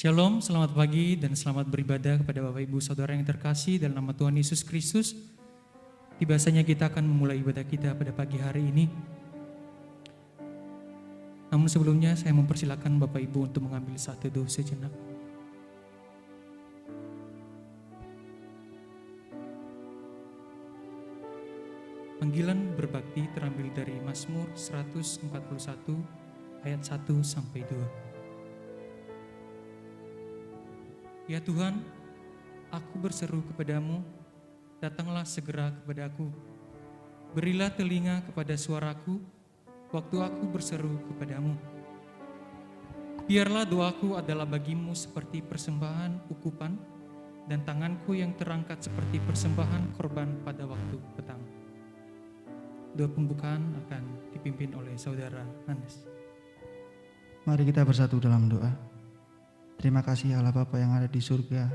Shalom, selamat pagi dan selamat beribadah kepada Bapak Ibu Saudara yang terkasih dalam nama Tuhan Yesus Kristus. Tibanya kita akan memulai ibadah kita pada pagi hari ini. Namun sebelumnya saya mempersilakan Bapak Ibu untuk mengambil saat teduh sejenak. Panggilan berbakti terambil dari Mazmur 141 ayat 1 sampai 2. Ya Tuhan, aku berseru kepadamu, datanglah segera kepadaku. Berilah telinga kepada suaraku, waktu aku berseru kepadamu. Biarlah doaku adalah bagimu seperti persembahan ukupan, dan tanganku yang terangkat seperti persembahan korban pada waktu petang. Doa pembukaan akan dipimpin oleh Saudara Hannes. Mari kita bersatu dalam doa. Terima kasih Allah Bapa yang ada di surga.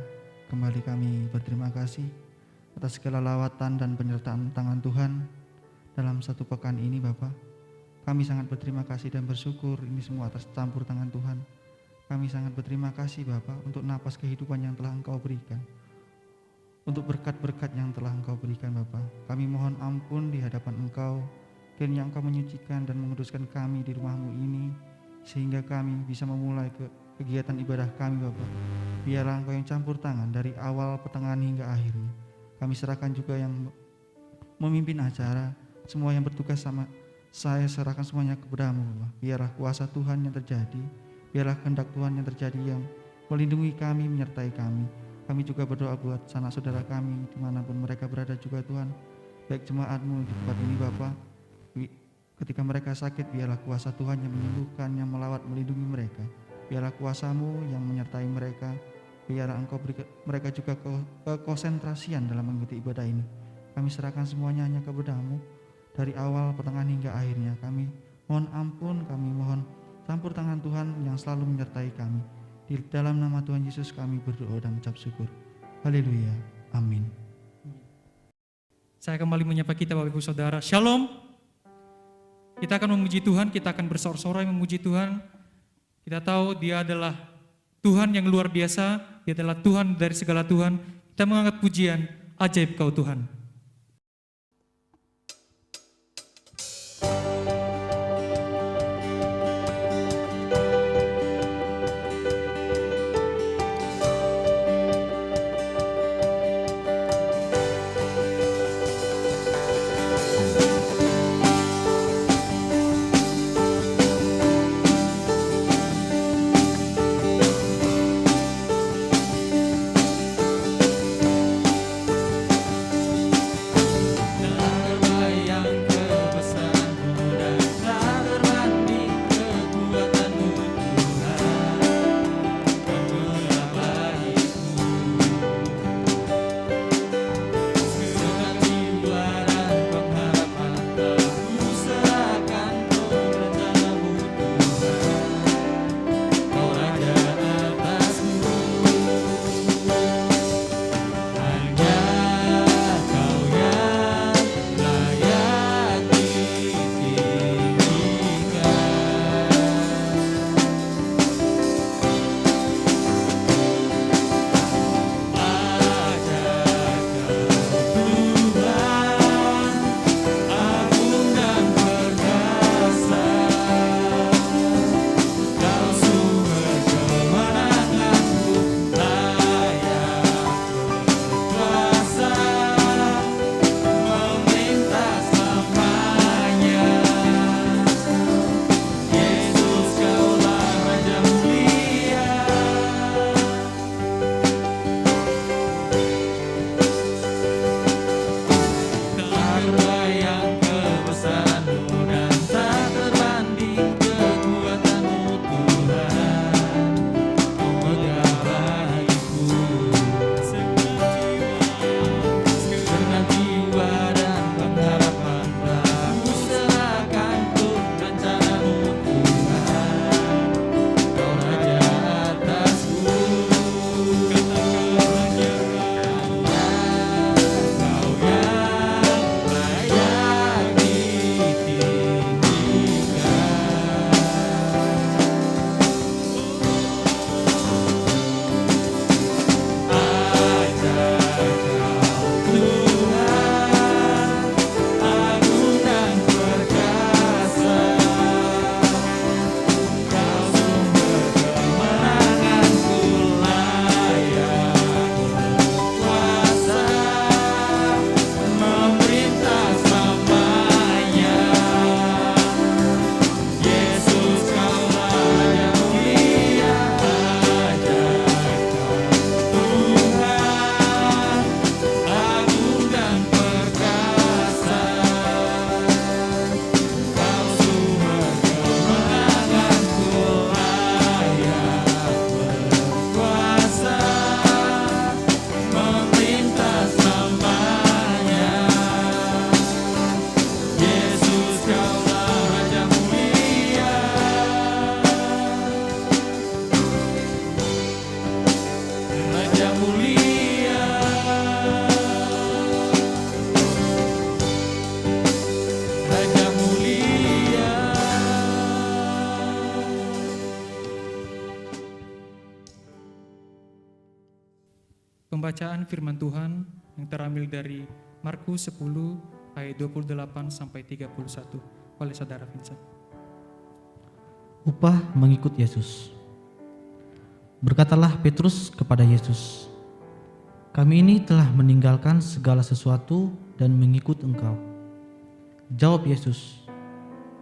Kembali kami berterima kasih atas segala lawatan dan penyertaan tangan Tuhan dalam satu pekan ini Bapa. Kami sangat berterima kasih dan bersyukur ini semua atas campur tangan Tuhan. Kami sangat berterima kasih Bapa untuk napas kehidupan yang telah Engkau berikan, untuk berkat-berkat yang telah Engkau berikan Bapa. Kami mohon ampun di hadapan Engkau, kiranya Engkau menyucikan dan menguduskan kami di rumah-Mu ini, sehingga kami bisa memulai kegiatan ibadah kami Bapa. Biarlah Engkau yang campur tangan dari awal, pertengahan hingga akhirnya. Kami serahkan juga yang memimpin acara, semua yang bertugas sama saya serahkan semuanya kepada-Mu Bapa. Biarlah kuasa Tuhan yang terjadi, biarlah kehendak Tuhan yang terjadi yang melindungi kami, menyertai kami. Kami juga berdoa buat sanak saudara kami dimanapun mereka berada juga Tuhan, baik jemaat-Mu di tempat ini Bapa. Ketika mereka sakit, biarlah kuasa Tuhan yang menyembuhkan, yang melawat, melindungi mereka. Biarlah kuasa-Mu yang menyertai mereka. Biarlah Engkau beri mereka juga kekonsentrasian dalam mengikuti ibadah ini. Kami serahkan semuanya hanya kepada-Mu dari awal, pertengahan hingga akhirnya. Kami mohon ampun, kami mohon campur tangan Tuhan yang selalu menyertai kami. Di dalam nama Tuhan Yesus kami berdoa dan mengucap syukur. Haleluya. Amin. Saya kembali menyapa kita Bapak Ibu Saudara. Shalom. Kita akan memuji Tuhan, kita akan bersorak-sorai memuji Tuhan. Kita tahu Dia adalah Tuhan yang luar biasa, Dia adalah Tuhan dari segala Tuhan. Kita mengangkat pujian, ajaib Kau Tuhan. pembacaan firman Tuhan yang terambil dari Markus 10 ayat 28 sampai 31 oleh Saudara Vincent. Upah mengikut Yesus. Berkatalah Petrus kepada Yesus, "Kami ini telah meninggalkan segala sesuatu dan mengikut Engkau." Jawab Yesus,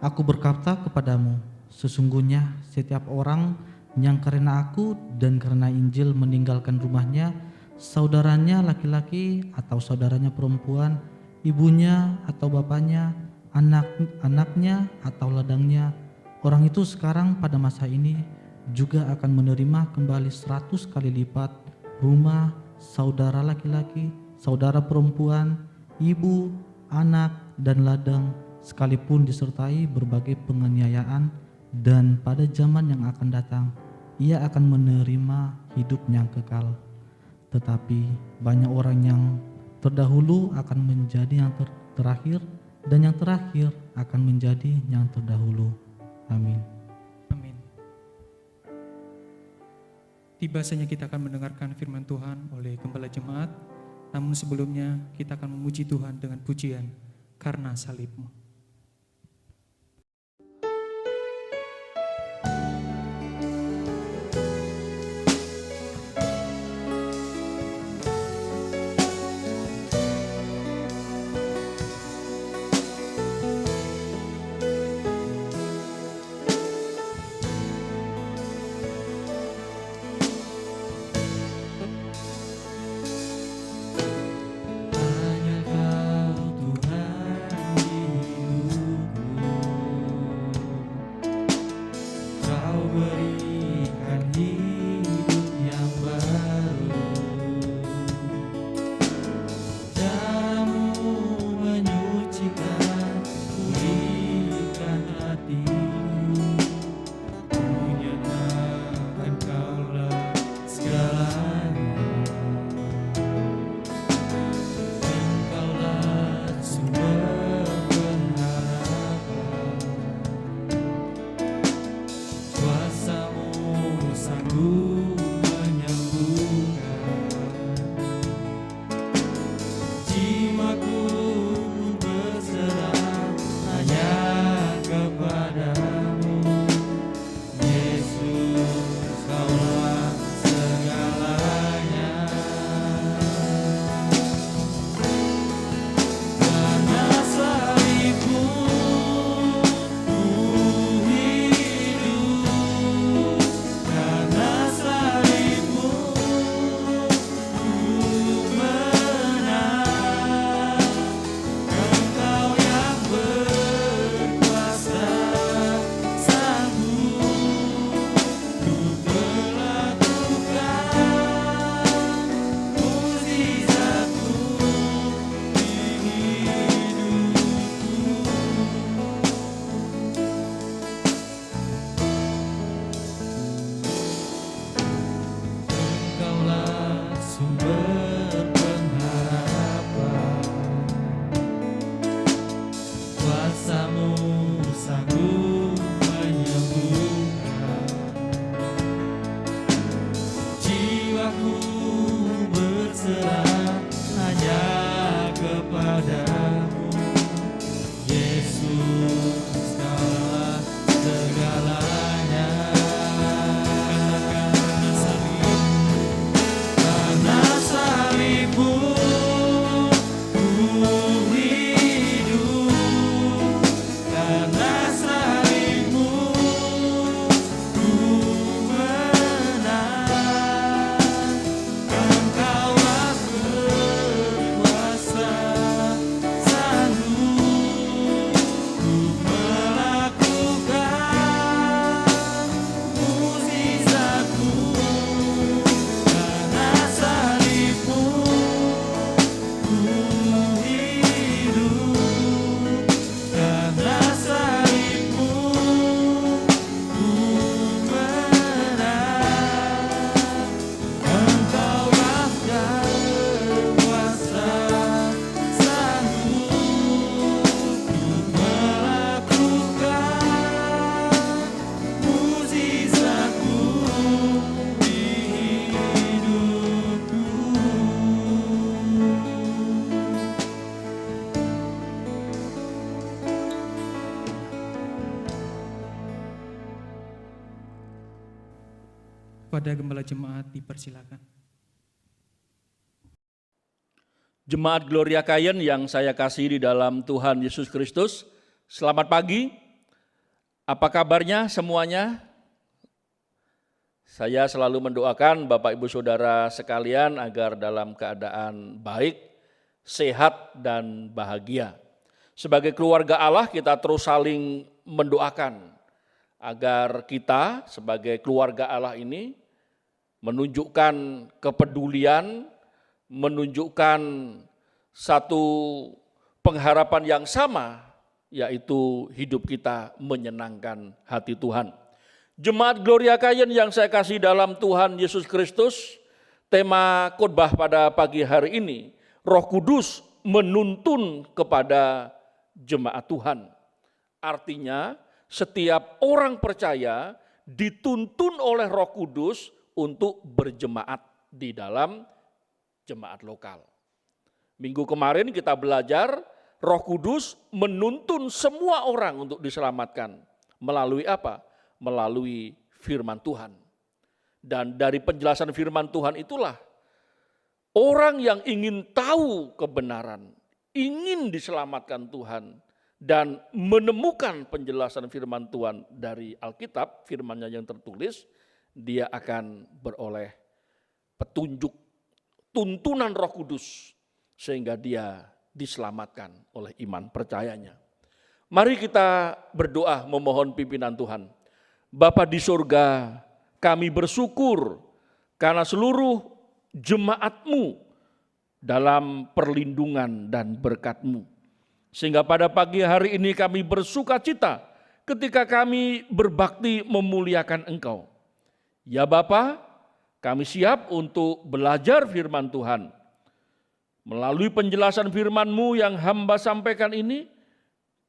"Aku berkata kepadamu, sesungguhnya setiap orang yang karena aku dan karena Injil meninggalkan rumahnya, saudaranya laki-laki atau saudaranya perempuan, ibunya atau bapaknya, anak-anaknya atau ladangnya, orang itu sekarang pada masa ini juga akan menerima kembali 100 kali lipat rumah, saudara laki-laki, saudara perempuan, ibu, anak, dan ladang, sekalipun disertai berbagai penganiayaan, dan pada zaman yang akan datang ia akan menerima hidup yang kekal. Tetapi banyak orang yang terdahulu akan menjadi yang terakhir, dan yang terakhir akan menjadi yang terdahulu." Amin. Amin. Tiba saatnya kita akan mendengarkan firman Tuhan oleh Gembala Jemaat. Namun sebelumnya kita akan memuji Tuhan dengan pujian "Karena Salib-Mu". Hanya Kau Tuhan di hidupku, Kau berikan hidup yang baru. Darah-Mu menyucikan, pulihkan hatiku. Kunyatakan Kaulah segalanya. Engkaulah sumber pengharapan, kuasa-Mu sanggup menyembuhkan. Jiwaku berserah hanya kepadamu, Yesus, Kaulah segalanya. Karena salib-Mu ku hidup, karena salib-Mu ku menang. Engkau yang berkuasa sanggup untuk melakukan mukjizat-Mu di hidupku. Engkaulah sumber pengharapan, kuasa-Mu sanggup menyembuhkan. Jiwaku berserah hanya kepadamu, Yesus, Kaulah segalanya. Karena salib-Mu ku hidup, karena salib-Mu ku menang. Engkaulah berkuasa kepada gembala jemaat dipersilakan. Jemaat Gloria Kayen yang saya kasih di dalam Tuhan Yesus Kristus, selamat pagi. Apa kabarnya semuanya? Saya selalu mendoakan Bapak Ibu Saudara sekalian agar dalam keadaan baik, sehat dan bahagia. Sebagai keluarga Allah kita terus saling mendoakan agar kita sebagai keluarga Allah ini menunjukkan kepedulian, menunjukkan satu pengharapan yang sama, yaitu hidup kita menyenangkan hati Tuhan. Jemaat Gloria Kayen yang saya kasih dalam Tuhan Yesus Kristus, tema khotbah pada pagi hari ini, Roh Kudus menuntun kepada jemaat Tuhan. Artinya setiap orang percaya dituntun oleh Roh Kudus untuk berjemaat di dalam jemaat lokal. Minggu kemarin kita belajar Roh Kudus menuntun semua orang untuk diselamatkan. Melalui apa? Melalui firman Tuhan. Dan dari penjelasan firman Tuhan itulah orang yang ingin tahu kebenaran, ingin diselamatkan Tuhan, dan menemukan penjelasan firman Tuhan dari Alkitab, firman-Nya yang tertulis, dia akan beroleh petunjuk, tuntunan Roh Kudus, sehingga dia diselamatkan oleh iman percayanya. Mari kita berdoa memohon pimpinan Tuhan. Bapa di surga, kami bersyukur karena seluruh jemaat-Mu dalam perlindungan dan berkat-Mu. Sehingga pada pagi hari ini kami bersuka cita ketika kami berbakti memuliakan Engkau. Ya Bapa, kami siap untuk belajar firman Tuhan. Melalui penjelasan firman-Mu yang hamba sampaikan ini,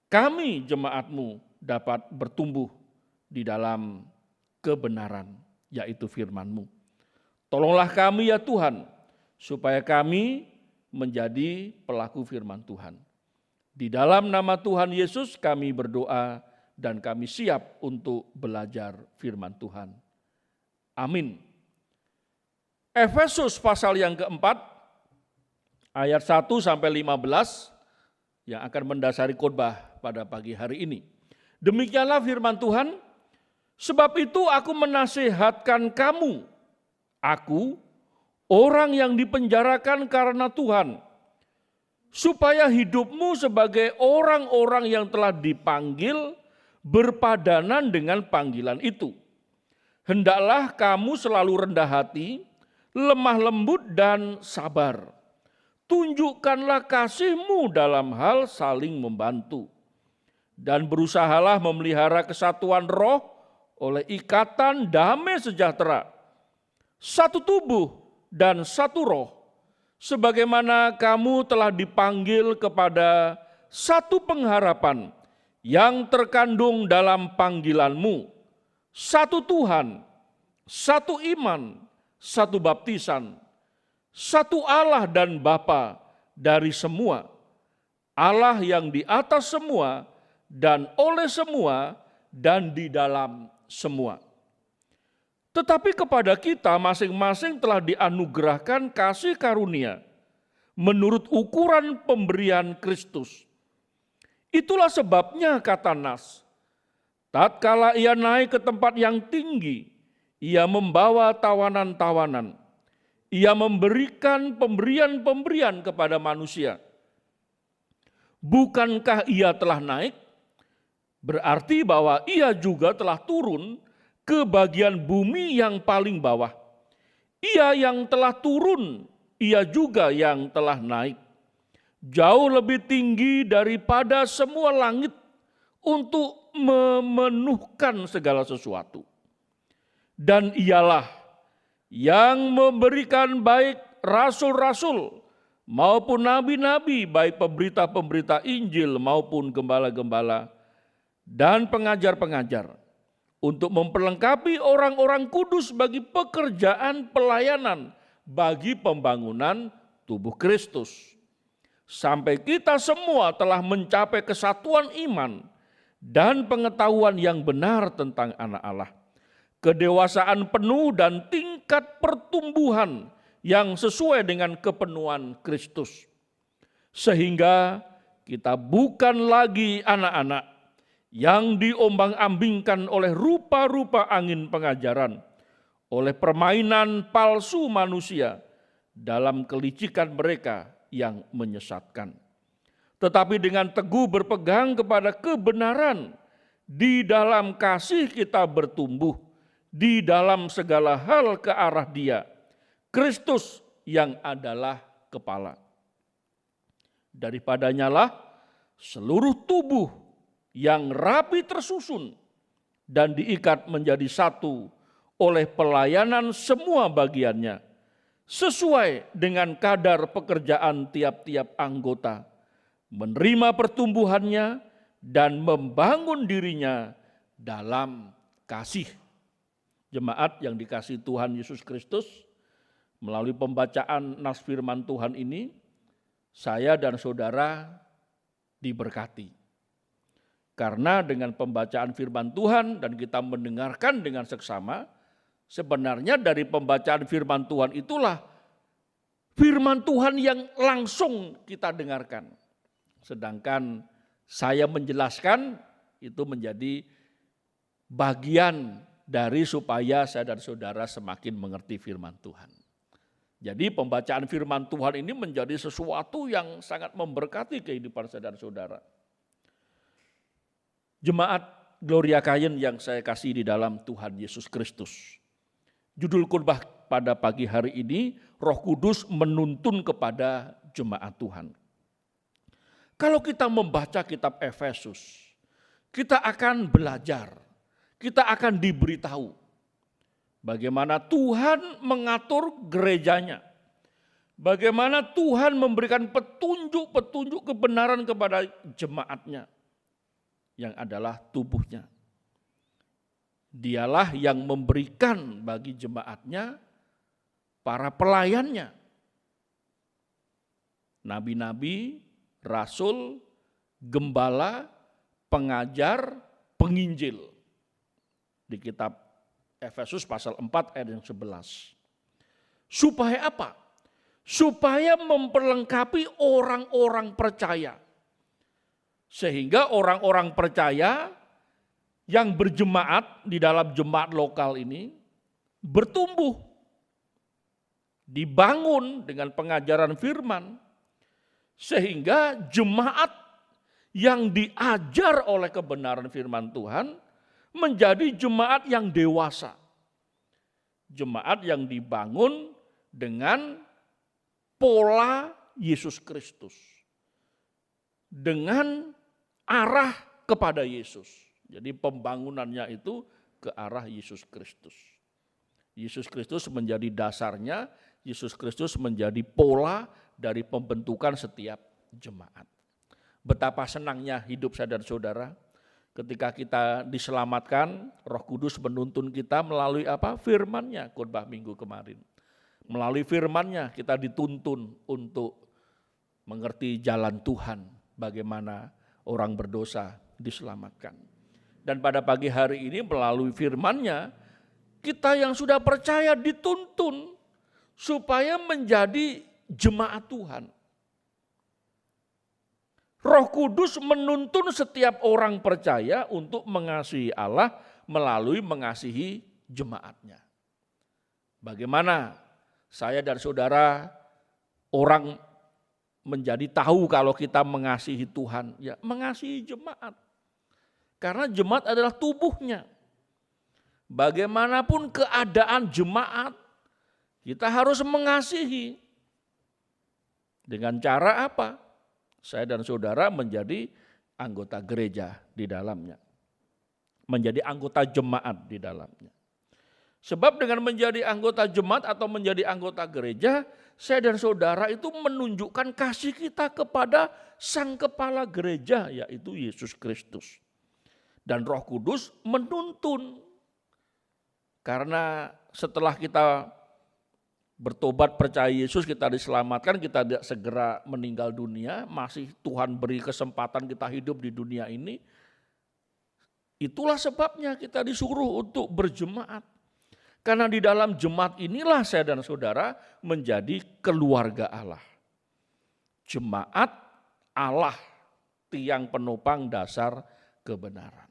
kami jemaat-Mu dapat bertumbuh di dalam kebenaran, yaitu firman-Mu. Tolonglah kami ya Tuhan, supaya kami menjadi pelaku firman Tuhan. Di dalam nama Tuhan Yesus kami berdoa dan kami siap untuk belajar firman Tuhan. Amin. Efesus pasal yang keempat, ayat 1 sampai 15 yang akan mendasari khotbah pada pagi hari ini. Demikianlah firman Tuhan, sebab itu aku menasihatkan kamu, aku orang yang dipenjarakan karena Tuhan, supaya hidupmu sebagai orang-orang yang telah dipanggil berpadanan dengan panggilan itu. Hendaklah kamu selalu rendah hati, lemah lembut dan sabar. Tunjukkanlah kasih-Mu dalam hal saling membantu. Dan berusahalah memelihara kesatuan roh oleh ikatan damai sejahtera. Satu tubuh dan satu roh. Sebagaimana kamu telah dipanggil kepada satu pengharapan yang terkandung dalam panggilan-Mu. Satu Tuhan, satu iman, satu baptisan, satu Allah dan Bapa dari semua, Allah yang di atas semua dan oleh semua dan di dalam semua. Tetapi kepada kita masing-masing telah dianugerahkan kasih karunia menurut ukuran pemberian Kristus. Itulah sebabnya kata Nas, tatkala ia naik ke tempat yang tinggi, ia membawa tawanan-tawanan. Ia memberikan pemberian-pemberian kepada manusia. Bukankah ia telah naik? Berarti bahwa ia juga telah turun ke bagian bumi yang paling bawah. Ia yang telah turun, ia juga yang telah naik. Jauh lebih tinggi daripada semua langit untuk memenuhkan segala sesuatu. Dan ialah yang memberikan baik rasul-rasul maupun nabi-nabi, baik pemberita-pemberita Injil maupun gembala-gembala dan pengajar-pengajar, untuk memperlengkapi orang-orang kudus bagi pekerjaan pelayanan bagi pembangunan tubuh Kristus. Sampai kita semua telah mencapai kesatuan iman dan pengetahuan yang benar tentang anak Allah. kedewasaan penuh dan tingkat pertumbuhan yang sesuai dengan kepenuhan Kristus. Sehingga kita bukan lagi anak-anak yang diombang-ambingkan oleh rupa-rupa angin pengajaran, oleh permainan palsu manusia dalam kelicikan mereka yang menyesatkan. Tetapi dengan teguh berpegang kepada kebenaran, di dalam kasih kita bertumbuh, di dalam segala hal ke arah Dia, Kristus yang adalah kepala. Daripadanya lah seluruh tubuh yang rapi tersusun dan diikat menjadi satu oleh pelayanan semua bagiannya, sesuai dengan kadar pekerjaan tiap-tiap anggota, menerima pertumbuhannya dan membangun dirinya dalam kasih. Jemaat yang dikasihi Tuhan Yesus Kristus, melalui pembacaan nas firman Tuhan ini, saya dan saudara diberkati. Karena dengan pembacaan firman Tuhan dan kita mendengarkan dengan seksama, sebenarnya dari pembacaan firman Tuhan itulah firman Tuhan yang langsung kita dengarkan. Sedangkan saya menjelaskan itu menjadi bagian dari supaya saya dan saudara semakin mengerti firman Tuhan. Jadi pembacaan firman Tuhan ini menjadi sesuatu yang sangat memberkati kehidupan saya dan saudara. Jemaat Gloria Kayen yang saya kasih di dalam Tuhan Yesus Kristus. Judul khotbah pada pagi hari ini, Roh Kudus menuntun kepada jemaat Tuhan. Kalau kita membaca kitab Efesus, kita akan belajar, kita akan diberitahu bagaimana Tuhan mengatur gerejanya, bagaimana Tuhan memberikan petunjuk-petunjuk kebenaran kepada jemaatnya, yang adalah tubuhnya. Dialah yang memberikan bagi jemaatnya para pelayannya, nabi-nabi, rasul, gembala, pengajar, penginjil. Di kitab Efesus pasal 4 ayat yang 11. Supaya apa? Supaya memperlengkapi orang-orang percaya. Sehingga orang-orang percaya yang berjemaat di dalam jemaat lokal ini bertumbuh, dibangun dengan pengajaran firman, sehingga jemaat yang diajar oleh kebenaran firman Tuhan menjadi jemaat yang dewasa. Jemaat yang dibangun dengan pola Yesus Kristus. Dengan arah kepada Yesus. Jadi pembangunannya itu ke arah Yesus Kristus. Yesus Kristus menjadi dasarnya, Yesus Kristus menjadi pola dari pembentukan setiap jemaat. Betapa senangnya hidup saya dan saudara ketika kita diselamatkan, Roh Kudus menuntun kita melalui apa? Firman-Nya, khotbah minggu kemarin. Melalui firman-Nya kita dituntun untuk mengerti jalan Tuhan, bagaimana orang berdosa diselamatkan. Dan pada pagi hari ini melalui firman-Nya, kita yang sudah percaya dituntun supaya menjadi jemaat Tuhan. Roh Kudus menuntun setiap orang percaya untuk mengasihi Allah melalui mengasihi jemaatnya. Bagaimana saya dan saudara orang menjadi tahu kalau kita mengasihi Tuhan? Ya, mengasihi jemaat. Karena jemaat adalah tubuhnya. Bagaimanapun keadaan jemaat, kita harus mengasihi. Dengan cara apa? Saya dan saudara menjadi anggota gereja di dalamnya. Menjadi anggota jemaat di dalamnya. Sebab dengan menjadi anggota jemaat atau menjadi anggota gereja, saya dan saudara itu menunjukkan kasih kita kepada Sang Kepala Gereja, yaitu Yesus Kristus. Dan Roh Kudus menuntun. Karena setelah kita bertobat percaya Yesus, kita diselamatkan, kita tidak segera meninggal dunia, masih Tuhan beri kesempatan kita hidup di dunia ini. Itulah sebabnya kita disuruh untuk berjemaat. Karena di dalam jemaat inilah saya dan saudara menjadi keluarga Allah. Jemaat Allah, tiang penopang dasar kebenaran.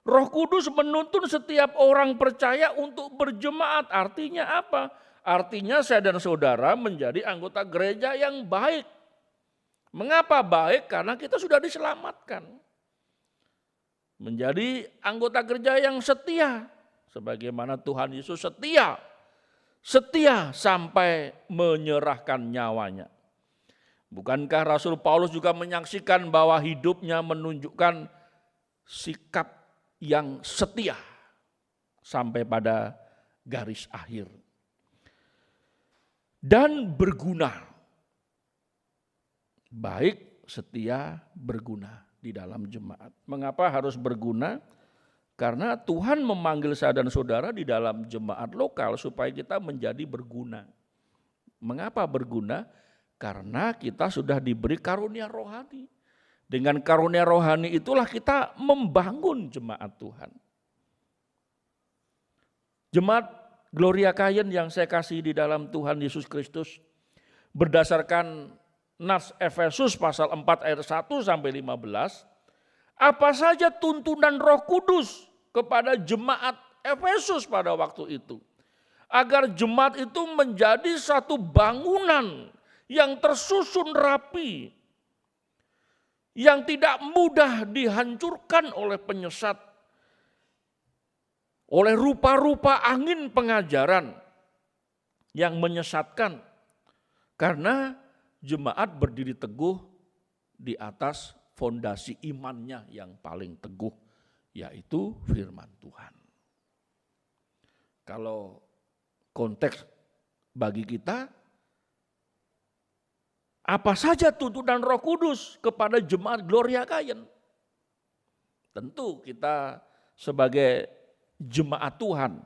Roh Kudus menuntun setiap orang percaya untuk berjemaat. Artinya apa? Artinya saya dan saudara menjadi anggota gereja yang baik. Mengapa baik? Karena kita sudah diselamatkan. Menjadi anggota gereja yang setia. Sebagaimana Tuhan Yesus setia. Setia sampai menyerahkan nyawanya. Bukankah Rasul Paulus juga menyaksikan bahwa hidupnya menunjukkan sikap yang setia sampai pada garis akhir. Dan berguna. Baik, setia, berguna di dalam jemaat. Mengapa harus berguna? Karena Tuhan memanggil saya dan saudara di dalam jemaat lokal supaya kita menjadi berguna. Mengapa berguna? Karena kita sudah diberi karunia rohani. Dengan karunia rohani itulah kita membangun jemaat Tuhan. Jemaat Gloria Kayen yang saya kasih di dalam Tuhan Yesus Kristus, berdasarkan nas Efesus pasal 4 ayat 1 sampai 15, apa saja tuntunan Roh Kudus kepada jemaat Efesus pada waktu itu. Agar jemaat itu menjadi satu bangunan yang tersusun rapi, yang tidak mudah dihancurkan oleh penyesat, oleh rupa-rupa angin pengajaran yang menyesatkan. Karena jemaat berdiri teguh di atas fondasi imannya yang paling teguh, yaitu firman Tuhan. Kalau konteks bagi kita, apa saja tuntunan Roh Kudus kepada jemaat Gloria Kayen? Tentu kita sebagai jemaat Tuhan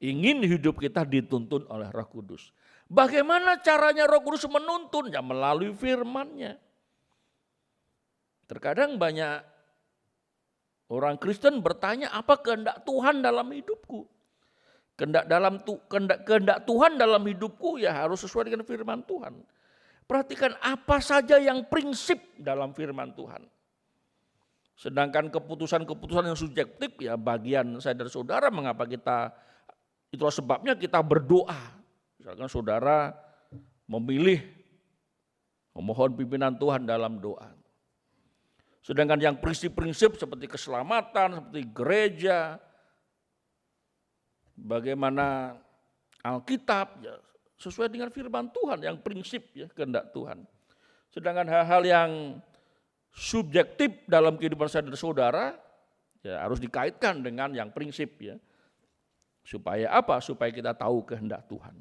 ingin hidup kita dituntun oleh Roh Kudus. Bagaimana caranya Roh Kudus menuntun? Ya melalui firman-Nya. Terkadang banyak orang Kristen bertanya, apa kehendak Tuhan dalam hidupku? Kehendak Tuhan dalam hidupku ya harus sesuai dengan firman Tuhan. Perhatikan apa saja yang prinsip dalam firman Tuhan. Sedangkan keputusan-keputusan yang subjektif ya bagian saya dan saudara, mengapa kita, itulah sebabnya kita berdoa. Misalkan saudara memilih memohon pimpinan Tuhan dalam doa. Sedangkan yang prinsip-prinsip seperti keselamatan, seperti gereja, bagaimana Alkitab ya sesuai dengan firman Tuhan yang prinsip ya kehendak Tuhan. Sedangkan hal-hal yang subjektif dalam kehidupan saya dan saudara ya harus dikaitkan dengan yang prinsip ya. Supaya apa? Supaya kita tahu kehendak Tuhan.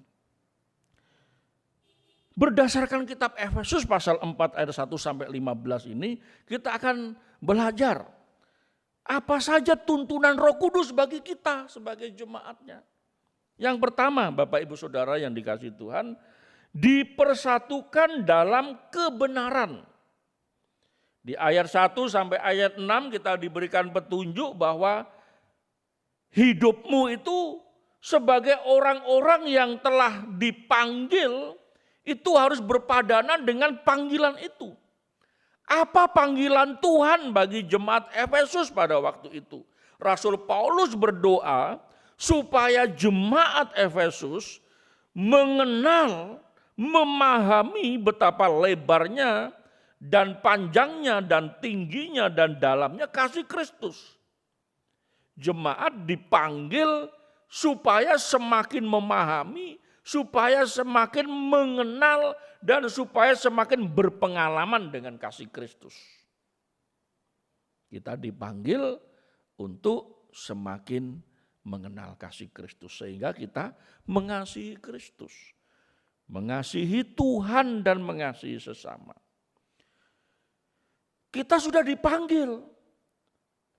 Berdasarkan kitab Efesus pasal 4 ayat 1 sampai 15 ini kita akan belajar apa saja tuntunan Roh Kudus bagi kita sebagai jemaatnya. Yang pertama, Bapak Ibu Saudara yang dikasihi Tuhan, dipersatukan dalam kebenaran. Di ayat 1 sampai ayat 6 kita diberikan petunjuk bahwa hidupmu itu sebagai orang-orang yang telah dipanggil itu harus berpadanan dengan panggilan itu. Apa panggilan Tuhan bagi jemaat Efesus pada waktu itu? Rasul Paulus berdoa supaya jemaat Efesus mengenal, memahami betapa lebarnya dan panjangnya dan tingginya dan dalamnya kasih Kristus. Jemaat dipanggil supaya semakin memahami, supaya semakin mengenal dan supaya semakin berpengalaman dengan kasih Kristus. Kita dipanggil untuk semakin mengenal kasih Kristus sehingga kita mengasihi Kristus, mengasihi Tuhan dan mengasihi sesama. Kita sudah dipanggil.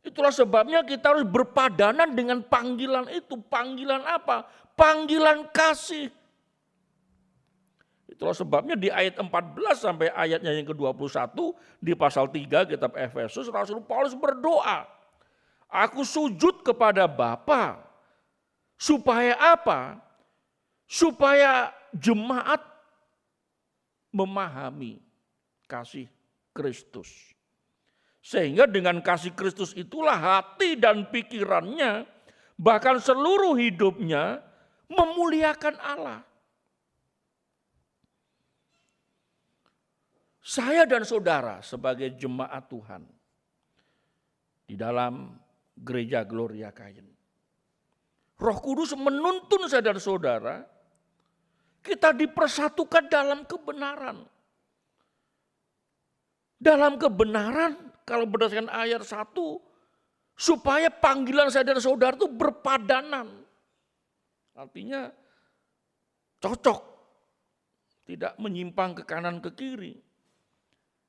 Itulah sebabnya kita harus berpadanan dengan panggilan itu. Panggilan apa? Panggilan kasih. Itulah sebabnya di ayat 14 sampai ayatnya yang ke-21 di pasal 3 kitab Efesus, Rasul Paulus berdoa, aku sujud kepada Bapa Supaya apa? Supaya jemaat memahami kasih Kristus. Sehingga dengan kasih Kristus itulah hati dan pikirannya, bahkan seluruh hidupnya memuliakan Allah. Saya dan saudara sebagai jemaat Tuhan di dalam gereja Gloria Kain, Roh Kudus menuntun saya dan saudara, kita dipersatukan dalam kebenaran. Dalam kebenaran, kalau berdasarkan ayat 1, supaya panggilan saya dan saudara itu berpadanan. Artinya cocok, tidak menyimpang ke kanan ke kiri.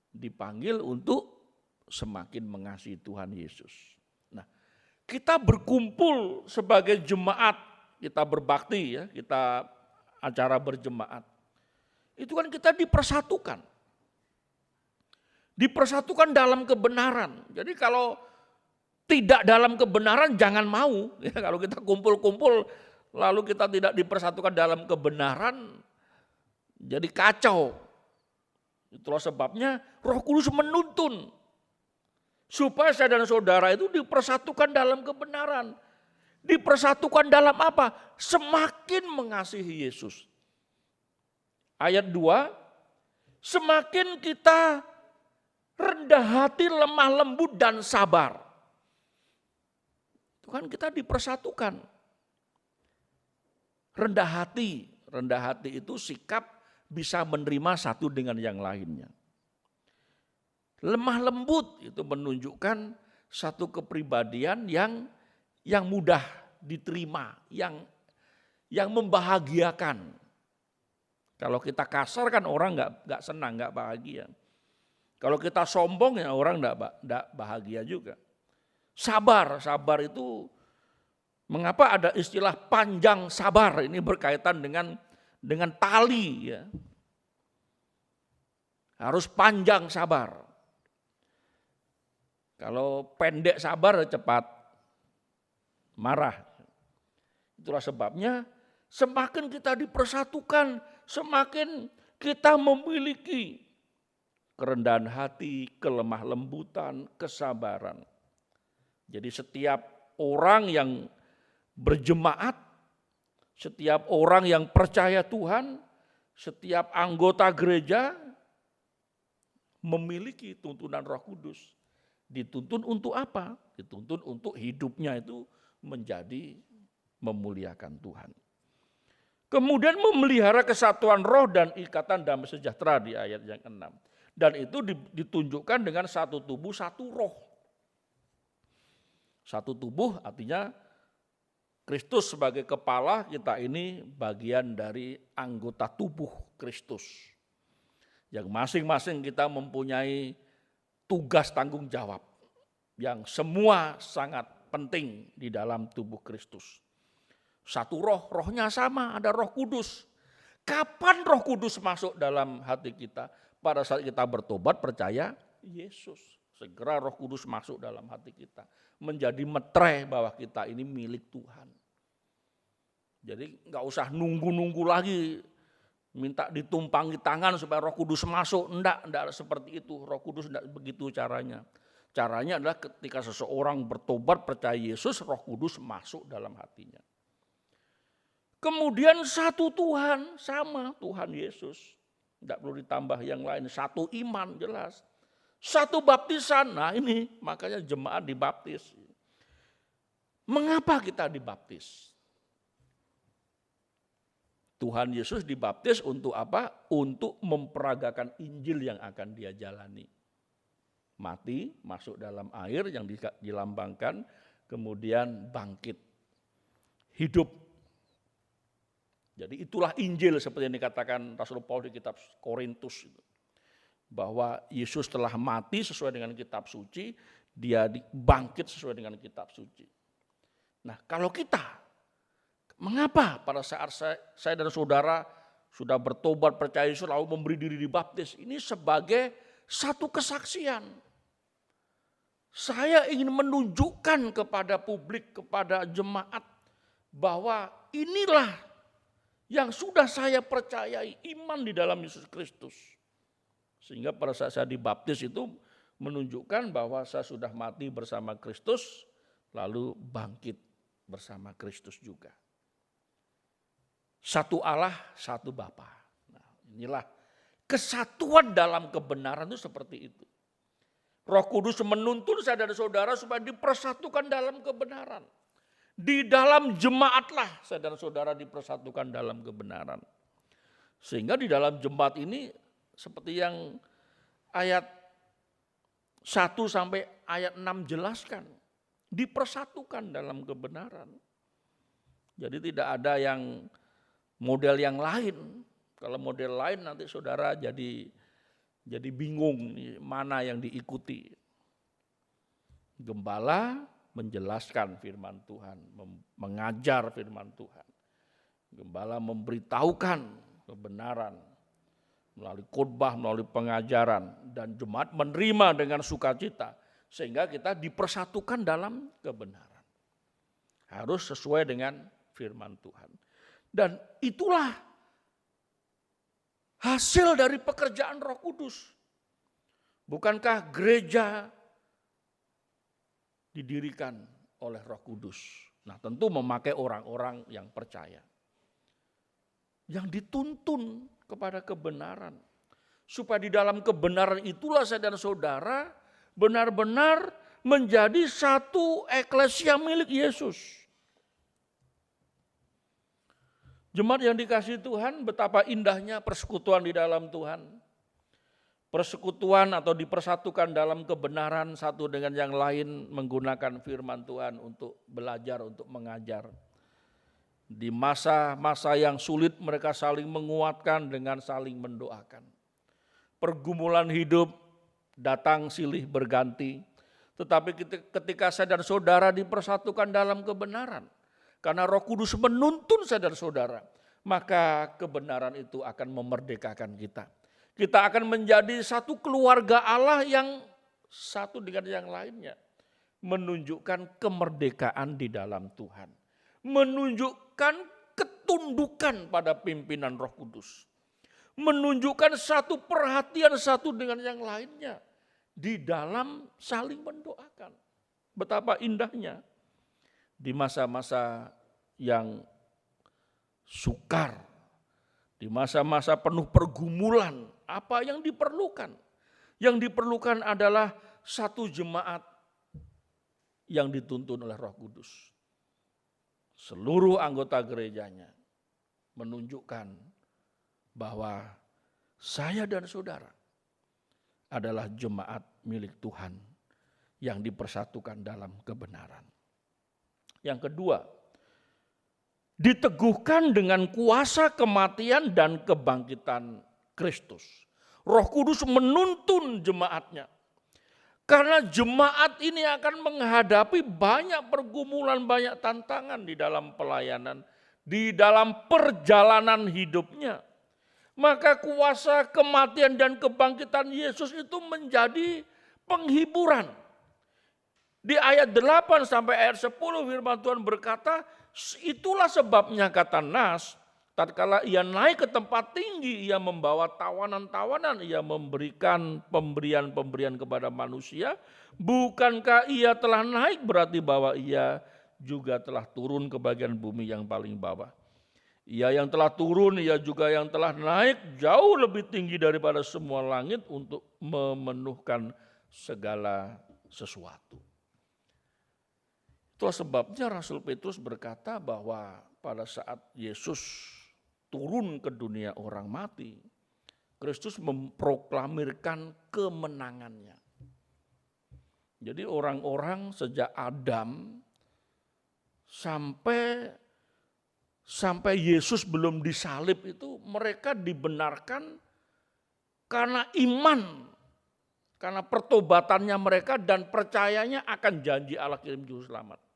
Dipanggil untuk semakin mengasihi Tuhan Yesus. Nah, kita berkumpul sebagai jemaat, kita berbakti ya, kita acara berjemaat. Itu kan kita dipersatukan. Dipersatukan dalam kebenaran. Jadi kalau tidak dalam kebenaran jangan mau. Ya, kalau kita kumpul-kumpul lalu kita tidak dipersatukan dalam kebenaran, jadi kacau. Itulah sebabnya Roh Kudus menuntun supaya saya dan saudara itu dipersatukan dalam kebenaran. Dipersatukan dalam apa? Semakin mengasihi Yesus. Ayat 2, semakin kita rendah hati, lemah lembut dan sabar. Itu kan kita dipersatukan. Rendah hati itu sikap bisa menerima satu dengan yang lainnya. Lemah lembut itu menunjukkan satu kepribadian yang mudah diterima, yang membahagiakan. Kalau kita kasar kan orang nggak senang, nggak bahagia. Kalau kita sombong ya orang nggak bahagia juga. Sabar itu mengapa ada istilah panjang sabar, ini berkaitan dengan tali ya. Harus panjang sabar. Kalau pendek sabar cepat marah. Itulah sebabnya semakin kita dipersatukan, semakin kita memiliki kerendahan hati, kelemah lembutan, kesabaran. Jadi setiap orang yang berjemaat, setiap orang yang percaya Tuhan, setiap anggota gereja memiliki tuntunan Roh Kudus. Dituntun untuk apa? Dituntun untuk hidupnya itu menjadi memuliakan Tuhan. Kemudian memelihara kesatuan roh dan ikatan damai sejahtera di ayat yang 6. Dan itu ditunjukkan dengan satu tubuh, satu roh. Satu tubuh artinya Kristus sebagai kepala, kita ini bagian dari anggota tubuh Kristus. Yang masing-masing kita mempunyai tugas tanggung jawab yang semua sangat penting di dalam tubuh Kristus. Satu roh, rohnya sama, ada Roh Kudus. Kapan Roh Kudus masuk dalam hati kita? Pada saat kita bertobat percaya Yesus. Segera Roh Kudus masuk dalam hati kita. Menjadi metre bahwa kita ini milik Tuhan. Jadi nggak usah nunggu-nunggu lagi. Minta ditumpangi tangan supaya Roh Kudus masuk. Enggak seperti itu. Roh Kudus enggak begitu caranya. Caranya adalah ketika seseorang bertobat percaya Yesus, Roh Kudus masuk dalam hatinya. Kemudian satu Tuhan, sama Tuhan Yesus. Enggak perlu ditambah yang lain. Satu iman jelas. Satu baptisan. Nah ini makanya jemaat dibaptis. Mengapa kita dibaptis? Tuhan Yesus dibaptis untuk apa? Untuk memperagakan Injil yang akan dia jalani. Mati, masuk dalam air yang dilambangkan, kemudian bangkit. Hidup. Jadi itulah Injil seperti yang dikatakan Rasul Paulus di kitab Korintus. Bahwa Yesus telah mati sesuai dengan kitab suci, dia bangkit sesuai dengan kitab suci. Nah kalau kita, mengapa pada saat saya dan saudara sudah bertobat percaya Yesus lalu memberi diri dibaptis? Ini sebagai satu kesaksian. Saya ingin menunjukkan kepada publik, kepada jemaat bahwa inilah yang sudah saya percayai, iman di dalam Yesus Kristus. Sehingga pada saat saya dibaptis itu menunjukkan bahwa saya sudah mati bersama Kristus, lalu bangkit bersama Kristus juga. Satu Allah, satu Bapa. Nah, inilah kesatuan dalam kebenaran itu seperti itu. Roh Kudus menuntun saudara-saudara supaya dipersatukan dalam kebenaran. Di dalam jemaatlah saudara-saudara dipersatukan dalam kebenaran. Sehingga di dalam jemaat ini seperti yang ayat 1 sampai ayat 6 jelaskan. Dipersatukan dalam kebenaran. Jadi tidak ada yang model yang lain. Kalau model lain nanti saudara jadi bingung mana yang diikuti. Gembala menjelaskan firman Tuhan, mengajar firman Tuhan. Gembala memberitahukan kebenaran melalui khotbah, melalui pengajaran, dan jemaat menerima dengan sukacita sehingga kita dipersatukan dalam kebenaran. Harus sesuai dengan firman Tuhan. Dan itulah hasil dari pekerjaan Roh Kudus. Bukankah gereja didirikan oleh Roh Kudus? Nah, tentu memakai orang-orang yang percaya. Yang dituntun kepada kebenaran. Supaya di dalam kebenaran itulah saudara-saudara benar-benar menjadi satu eklesia milik Yesus. Jemaat yang dikasihi Tuhan, betapa indahnya persekutuan di dalam Tuhan. Persekutuan atau dipersatukan dalam kebenaran satu dengan yang lain menggunakan firman Tuhan untuk belajar, untuk mengajar. Di masa-masa yang sulit mereka saling menguatkan dengan saling mendoakan. Pergumulan hidup datang silih berganti. Tetapi ketika saya dan saudara dipersatukan dalam kebenaran, karena Roh Kudus menuntun saudara-saudara, maka kebenaran itu akan memerdekakan kita. Kita akan menjadi satu keluarga Allah yang satu dengan yang lainnya. Menunjukkan kemerdekaan di dalam Tuhan. Menunjukkan ketundukan pada pimpinan Roh Kudus. Menunjukkan satu perhatian satu dengan yang lainnya. Di dalam saling mendoakan. Betapa indahnya. Di masa-masa yang sukar, di masa-masa penuh pergumulan, apa yang diperlukan? Yang diperlukan adalah satu jemaat yang dituntun oleh Roh Kudus. Seluruh anggota gerejanya menunjukkan bahwa saya dan saudara adalah jemaat milik Tuhan yang dipersatukan dalam kebenaran. Yang kedua, diteguhkan dengan kuasa kematian dan kebangkitan Kristus. Roh Kudus menuntun jemaatnya. Karena jemaat ini akan menghadapi banyak pergumulan, banyak tantangan di dalam pelayanan, di dalam perjalanan hidupnya. Maka kuasa kematian dan kebangkitan Yesus itu menjadi penghiburan. Di ayat 8 sampai ayat 10 firman Tuhan berkata, itulah sebabnya kata Nas, tatkala ia naik ke tempat tinggi, ia membawa tawanan-tawanan, ia memberikan pemberian-pemberian kepada manusia. Bukankah ia telah naik berarti bahwa ia juga telah turun ke bagian bumi yang paling bawah. Ia yang telah turun, ia juga yang telah naik jauh lebih tinggi daripada semua langit untuk memenuhkan segala sesuatu. Itulah sebabnya Rasul Petrus berkata bahwa pada saat Yesus turun ke dunia orang mati, Kristus memproklamirkan kemenangannya. Jadi orang-orang sejak Adam sampai Yesus belum disalib itu mereka dibenarkan karena iman, karena pertobatannya mereka dan percayanya akan janji Allah kirim juru selamat.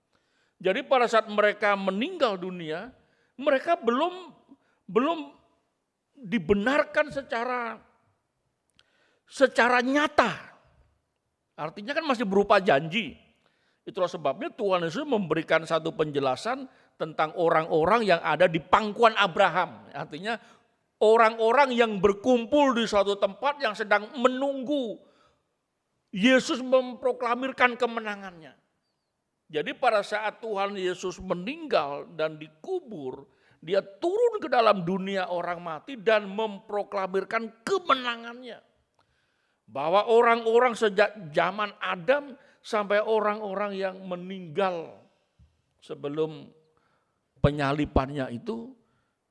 Jadi pada saat mereka meninggal dunia, mereka belum dibenarkan secara nyata. Artinya kan masih berupa janji. Itulah sebabnya Tuhan Yesus memberikan satu penjelasan tentang orang-orang yang ada di pangkuan Abraham. Artinya orang-orang yang berkumpul di suatu tempat yang sedang menunggu Yesus memproklamirkan kemenangannya. Jadi pada saat Tuhan Yesus meninggal dan dikubur, dia turun ke dalam dunia orang mati dan memproklamirkan kemenangannya. Bahwa orang-orang sejak zaman Adam sampai orang-orang yang meninggal sebelum penyalipannya itu,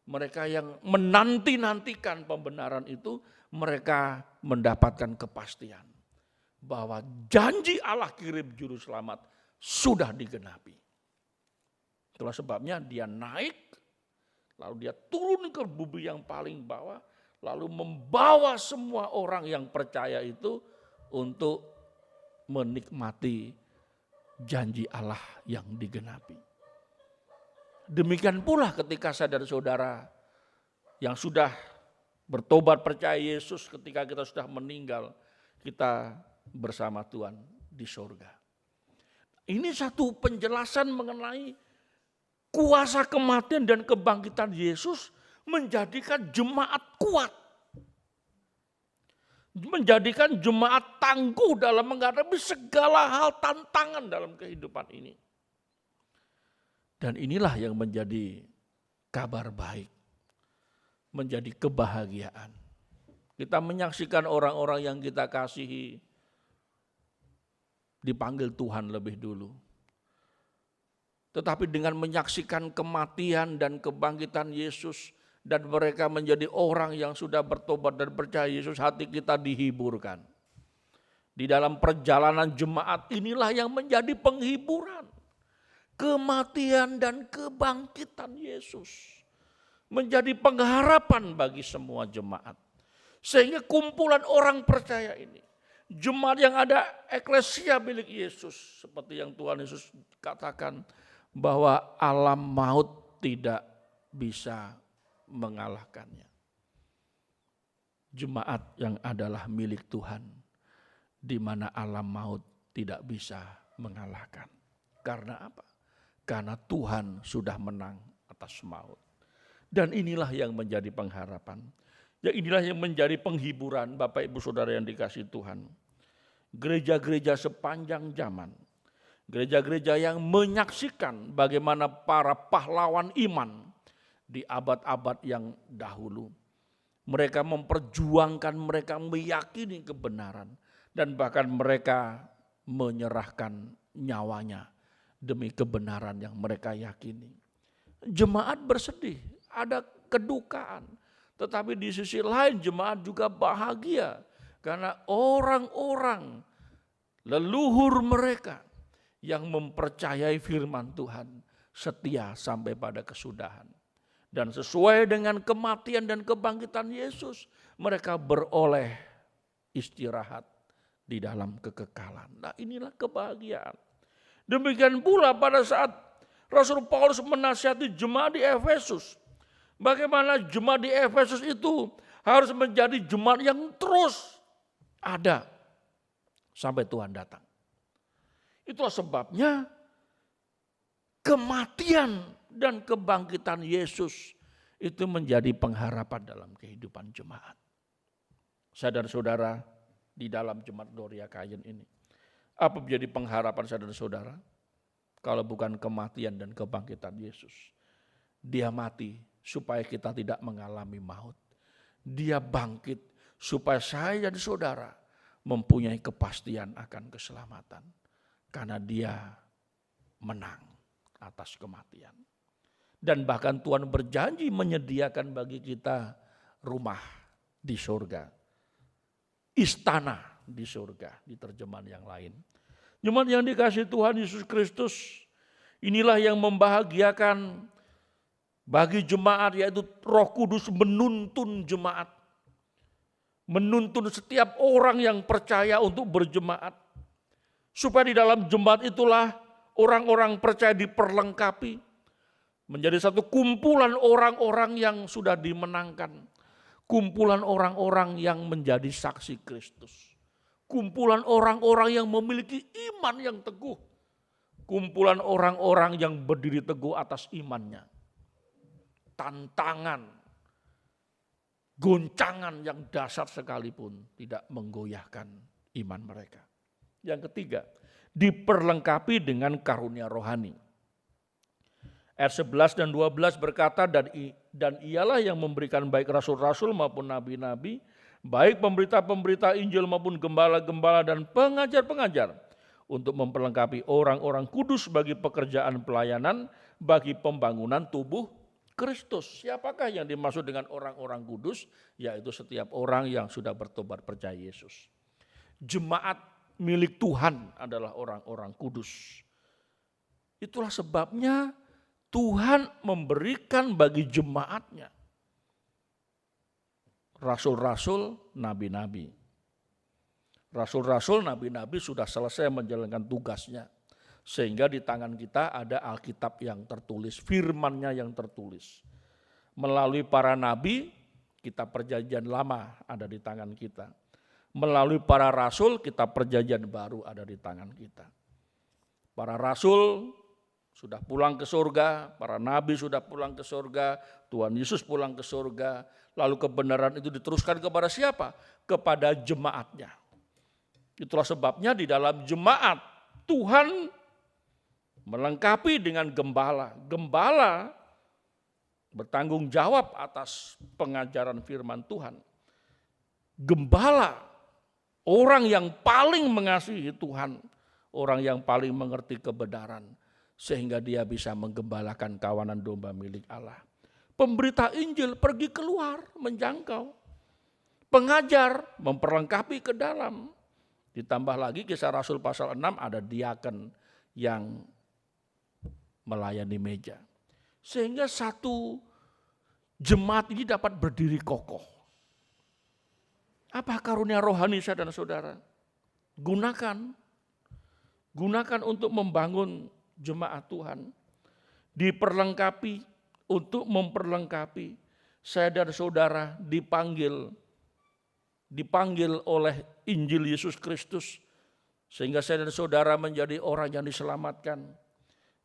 mereka yang menanti-nantikan pembenaran itu, mereka mendapatkan kepastian bahwa janji Allah kirim juru selamat sudah digenapi. Itulah sebabnya dia naik, lalu dia turun ke bumi yang paling bawah, lalu membawa semua orang yang percaya itu untuk menikmati janji Allah yang digenapi. Demikian pula ketika saudara-saudara yang sudah bertobat percaya Yesus, ketika kita sudah meninggal, kita bersama Tuhan di surga. Ini satu penjelasan mengenai kuasa kematian dan kebangkitan Yesus menjadikan jemaat kuat. Menjadikan jemaat tangguh dalam menghadapi segala hal tantangan dalam kehidupan ini. Dan inilah yang menjadi kabar baik, menjadi kebahagiaan. Kita menyaksikan orang-orang yang kita kasihi dipanggil Tuhan lebih dulu. Tetapi dengan menyaksikan kematian dan kebangkitan Yesus dan mereka menjadi orang yang sudah bertobat dan percaya Yesus, hati kita dihiburkan. Di dalam perjalanan jemaat inilah yang menjadi penghiburan. Kematian dan kebangkitan Yesus menjadi pengharapan bagi semua jemaat. Sehingga kumpulan orang percaya ini, jemaat yang ada eklesia milik Yesus, seperti yang Tuhan Yesus katakan bahwa alam maut tidak bisa mengalahkannya. Jemaat yang adalah milik Tuhan, di mana alam maut tidak bisa mengalahkan. Karena apa? Karena Tuhan sudah menang atas maut. Dan inilah yang menjadi pengharapan. Ya, inilah yang menjadi penghiburan Bapak Ibu Saudara yang dikasihi Tuhan. Gereja-gereja sepanjang zaman, gereja-gereja yang menyaksikan bagaimana para pahlawan iman di abad-abad yang dahulu. Mereka memperjuangkan, mereka meyakini kebenaran, dan bahkan mereka menyerahkan nyawanya demi kebenaran yang mereka yakini. Jemaat bersedih, ada kedukaan. Tetapi di sisi lain jemaat juga bahagia karena orang-orang leluhur mereka yang mempercayai firman Tuhan setia sampai pada kesudahan. Dan sesuai dengan kematian dan kebangkitan Yesus, mereka beroleh istirahat di dalam kekekalan. Nah, inilah kebahagiaan. Demikian pula pada saat Rasul Paulus menasihati jemaat di Efesus. Bagaimana jemaat di Efesus itu harus menjadi jemaat yang terus ada sampai Tuhan datang. Itulah sebabnya kematian dan kebangkitan Yesus itu menjadi pengharapan dalam kehidupan jemaat. Saudara-saudara di dalam jemaat Gloria Kayen ini, apa menjadi pengharapan saudara-saudara? Kalau bukan kematian dan kebangkitan Yesus. Dia mati supaya kita tidak mengalami maut. Dia bangkit supaya saya dan saudara mempunyai kepastian akan keselamatan. Karena dia menang atas kematian. Dan bahkan Tuhan berjanji menyediakan bagi kita rumah di surga. Istana di surga, di terjemahan yang lain. Jemaat yang dikasihi Tuhan Yesus Kristus, inilah yang membahagiakan bagi jemaat, yaitu Roh Kudus menuntun jemaat. Menuntun setiap orang yang percaya untuk berjemaat. Supaya di dalam jemaat itulah orang-orang percaya diperlengkapi. Menjadi satu kumpulan orang-orang yang sudah dimenangkan. Kumpulan orang-orang yang menjadi saksi Kristus. Kumpulan orang-orang yang memiliki iman yang teguh. kumpulan orang-orang yang berdiri teguh atas imannya. Tantangan, goncangan yang dahsyat sekalipun tidak menggoyahkan iman mereka. Yang ketiga, diperlengkapi dengan karunia rohani. Ayat 11 dan 12 berkata, dan ialah yang memberikan baik rasul-rasul maupun nabi-nabi, baik pemberita-pemberita Injil maupun gembala-gembala dan pengajar-pengajar, untuk memperlengkapi orang-orang kudus bagi pekerjaan pelayanan, bagi pembangunan tubuh Kristus. Siapakah yang dimaksud dengan orang-orang kudus? Yaitu setiap orang yang sudah bertobat percaya Yesus. Jemaat milik Tuhan adalah orang-orang kudus. Itulah sebabnya Tuhan memberikan bagi jemaatnya rasul-rasul, nabi-nabi. Rasul-rasul, nabi-nabi sudah selesai menjalankan tugasnya. Sehingga di tangan kita ada Alkitab yang tertulis, firman-Nya yang tertulis. Melalui para nabi, kitab perjanjian lama ada di tangan kita. Melalui para rasul, kitab perjanjian baru ada di tangan kita. Para rasul sudah pulang ke surga, para nabi sudah pulang ke surga, Tuhan Yesus pulang ke surga. Lalu kebenaran itu diteruskan kepada siapa? Kepada jemaatnya. Itulah sebabnya di dalam jemaat Tuhan melengkapi dengan gembala. Gembala bertanggung jawab atas pengajaran firman Tuhan. Gembala, orang yang paling mengasihi Tuhan, orang yang paling mengerti kebenaran, sehingga dia bisa menggembalakan kawanan domba milik Allah. Pemberita Injil pergi keluar menjangkau. Pengajar memperlengkapi ke dalam. Ditambah lagi Kisah Rasul pasal 6 ada diaken yang melayani meja. Sehingga satu jemaat ini dapat berdiri kokoh. Apa karunia rohani saya dan saudara? Gunakan untuk membangun jemaat Tuhan. Diperlengkapi untuk memperlengkapi. Saya dan saudara dipanggil oleh Injil Yesus Kristus. Sehingga saya dan saudara menjadi orang yang diselamatkan.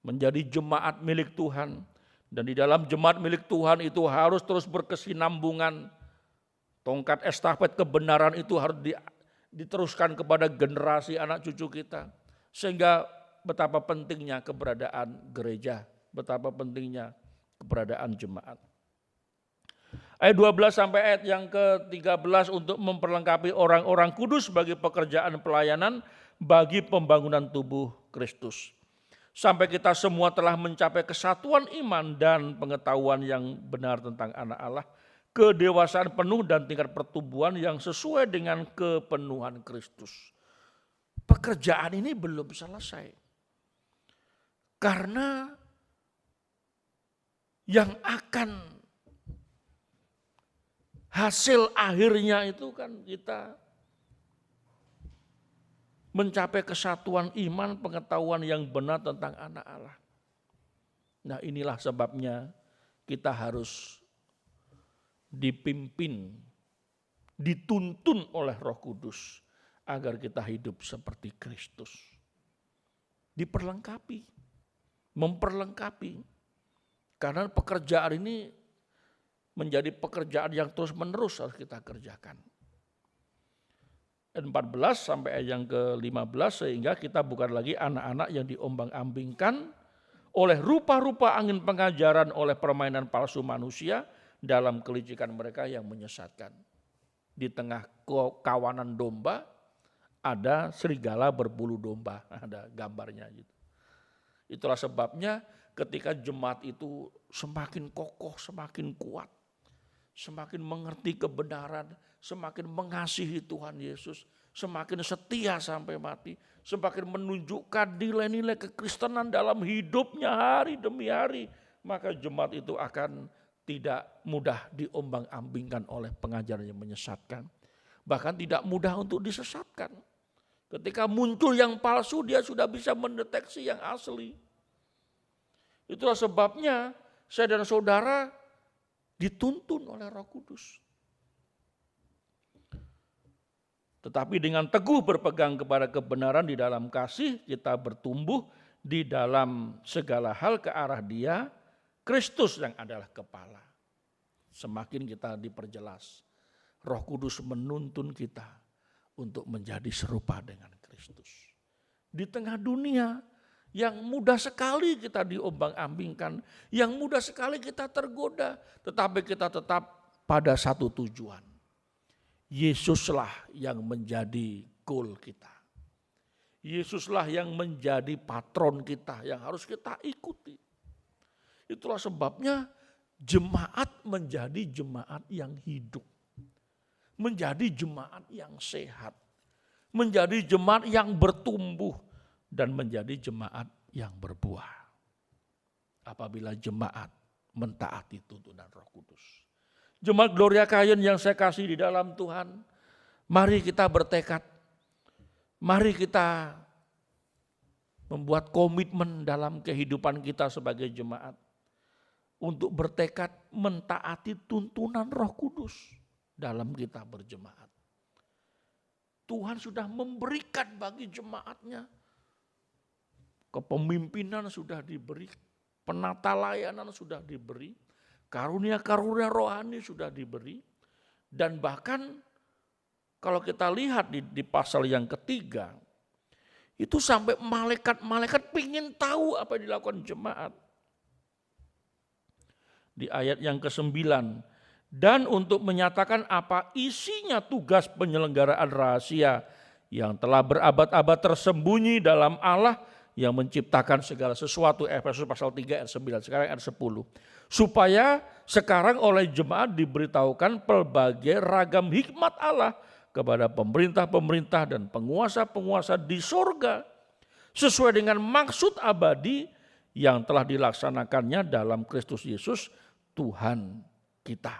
Menjadi jemaat milik Tuhan. Dan di dalam jemaat milik Tuhan itu harus terus berkesinambungan. Tongkat estafet kebenaran itu harus diteruskan kepada generasi anak cucu kita. Sehingga betapa pentingnya keberadaan gereja. Betapa pentingnya keberadaan jemaat. Ayat 12 sampai ayat yang ke-13 untuk memperlengkapi orang-orang kudus bagi pekerjaan pelayanan, bagi pembangunan tubuh Kristus. Sampai kita semua telah mencapai kesatuan iman dan pengetahuan yang benar tentang anak Allah, kedewasaan penuh dan tingkat pertumbuhan yang sesuai dengan kepenuhan Kristus. Pekerjaan ini belum selesai. Karena yang akan hasil akhirnya itu kan kita mencapai kesatuan iman, pengetahuan yang benar tentang anak Allah. Nah, inilah sebabnya kita harus dipimpin, dituntun oleh Roh Kudus agar kita hidup seperti Kristus. Diperlengkapi, memperlengkapi. Karena pekerjaan ini menjadi pekerjaan yang terus-menerus harus kita kerjakan. 14 sampai ayat yang ke-15 sehingga kita bukan lagi anak-anak yang diombang-ambingkan oleh rupa-rupa angin pengajaran, oleh permainan palsu manusia dalam kelicikan mereka yang menyesatkan. Di tengah kawanan domba ada serigala berbulu domba, ada gambarnya gitu. Itulah sebabnya ketika jemaat itu semakin kokoh, semakin kuat, semakin mengerti kebenaran, semakin mengasihi Tuhan Yesus, semakin setia sampai mati, semakin menunjukkan nilai-nilai kekristenan dalam hidupnya hari demi hari, maka jemaat itu akan tidak mudah diombang-ambingkan oleh pengajaran yang menyesatkan. Bahkan tidak mudah untuk disesatkan. Ketika muncul yang palsu, dia sudah bisa mendeteksi yang asli. Itulah sebabnya saya dan saudara dituntun oleh Roh Kudus. Tetapi dengan teguh berpegang kepada kebenaran di dalam kasih, kita bertumbuh di dalam segala hal ke arah Dia, Kristus yang adalah kepala. Semakin kita diperjelas, Roh Kudus menuntun kita untuk menjadi serupa dengan Kristus. Di tengah dunia yang mudah sekali kita diombang-ambingkan, yang mudah sekali kita tergoda, tetapi kita tetap pada satu tujuan. Yesuslah yang menjadi goal kita. Yesuslah yang menjadi patron kita, yang harus kita ikuti. Itulah sebabnya jemaat menjadi jemaat yang hidup. Menjadi jemaat yang sehat. Menjadi jemaat yang bertumbuh. Dan menjadi jemaat yang berbuah. Apabila jemaat mentaati tuntunan Roh Kudus. Jemaat Gloria Kayen yang saya kasih di dalam Tuhan, mari kita bertekad. Mari kita membuat komitmen dalam kehidupan kita sebagai jemaat untuk bertekad mentaati tuntunan Roh Kudus dalam kita berjemaat. Tuhan sudah memberikan bagi jemaatnya, kepemimpinan sudah diberi, penata layanan sudah diberi, karunia-karunia rohani sudah diberi, dan bahkan kalau kita lihat di pasal yang ketiga, itu sampai malaikat-malaikat pingin tahu apa yang dilakukan jemaat. Di ayat yang ke-9, dan untuk menyatakan apa isinya tugas penyelenggaraan rahasia yang telah berabad-abad tersembunyi dalam Allah yang menciptakan segala sesuatu, Efesus pasal 3 ayat 9, sekarang ayat 10. Supaya sekarang oleh jemaat diberitahukan pelbagai ragam hikmat Allah kepada pemerintah-pemerintah dan penguasa-penguasa di surga sesuai dengan maksud abadi yang telah dilaksanakannya dalam Kristus Yesus Tuhan kita.